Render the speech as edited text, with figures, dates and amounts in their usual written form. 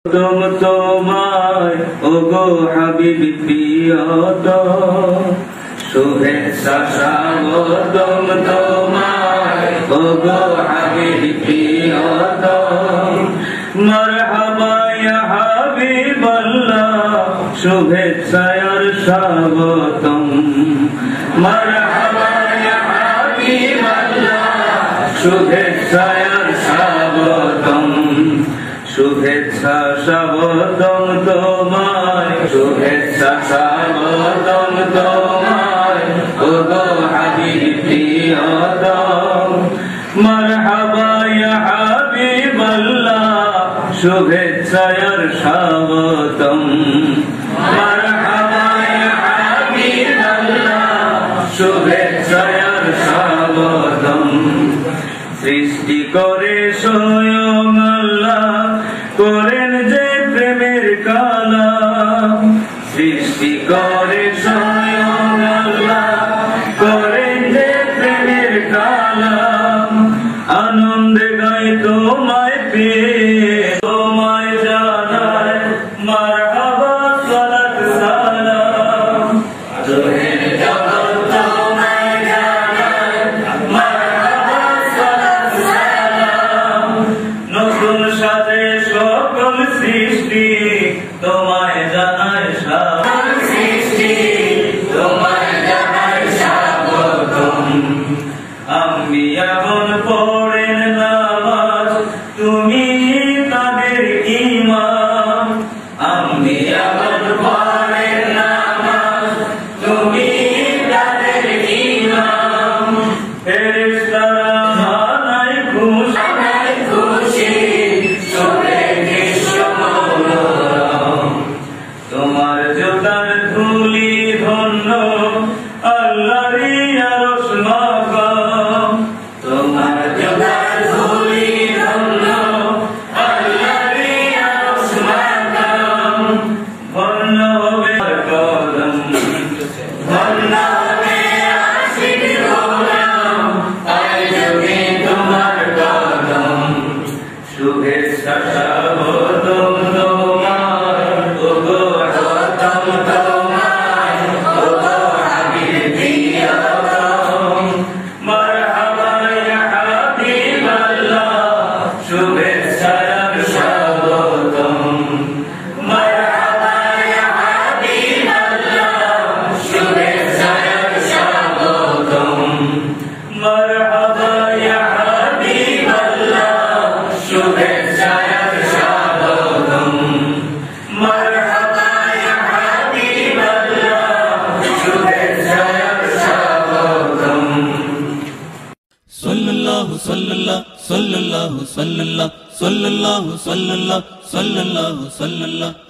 तुम তোমায় ওগো হাবিব প্রিয়তম শুভেচ্ছা স্বাগতম তোমায় ওগো হাবিব প্রিয়তম মারহাবা ইয়া হাবিবাল্লাহ শুভেচ্ছা আর স্বাগতম মারহাবা ইয়া হাবিবাল্লাহ শুভেচ্ছা আর স্বাগতম শুভেচ্ছা স্বাগতম তোমায় শুভেচ্ছা স্বাগতম তোমায় ওগো হাবিব প্রিয়তম মারহাবা ইয়া হাবিবাল্লাহ শুভেচ্ছা আর স্বাগতম মারহাবা ইয়া হাবিবাল্লাহ শুভেচ্ছা আর স্বাগতম সৃষ্টি করে স্বয়ং আল্লাহ করেন যে প্রেমের কালাম সৃষ্টি করে স্বয়ং আল্লাহ করেন যে প্রেমের কালাম আনন্দে গাই তোমায় পেয়ে তোমায় জানায় মারহাবা সালাত সালাম জোহের জগৎ তোমায় জানায় মারহাবা সালাত সালাম নতুন সাথে সকল সৃষ্টি তোমায় জানায় সকল সৃষ্টি তোমায় জানায় স্বাগতম আম্বিয়াগণ পড়েন নামাজ তুমি তাদের ইমাম আম্বিয়াগণ পড়েন নামাজ তুমি তাদের ইমাম ফেরেশতারা মানায় খুশি তোমার জোতার ধুলি ধন্য আল্লাহরই আরশ মাকাম তোমার জোতার ধুলি ধন্য আল্লাহরই আরশ মাকাম ধন্য হবে কদম ধন্য হবে আশিক গোলাম আয় যদি তোমার কদম শুভেচ্ছা স্বাগতম তোমায় ওগো গৌতম তোমায় ওগো হাবিব প্রিয়তম মারহাবা ইয়া হাবিবাল্লাহ শুভেচ্ছা আর স্বাগতম মারহাবা ইয়া হাবিবাল্লাহ শুভেচ্ছা আর স্বাগতম মারহাবা ইয়া হাবিবাল্লাহ শুভেচ্ছা আর স্বাগতম মারহাবা ইয়া হাবিবাল্লাহ শুভেচ্ছা আর স্বাগতম সাল্লাল্লাহু সাল্লাল্লাহু সাল্লাল্লাহু সাল্লাল্লাহু সাল্লাল্লাহু সাল্লাল্লাহু সাল্লাল্লাহু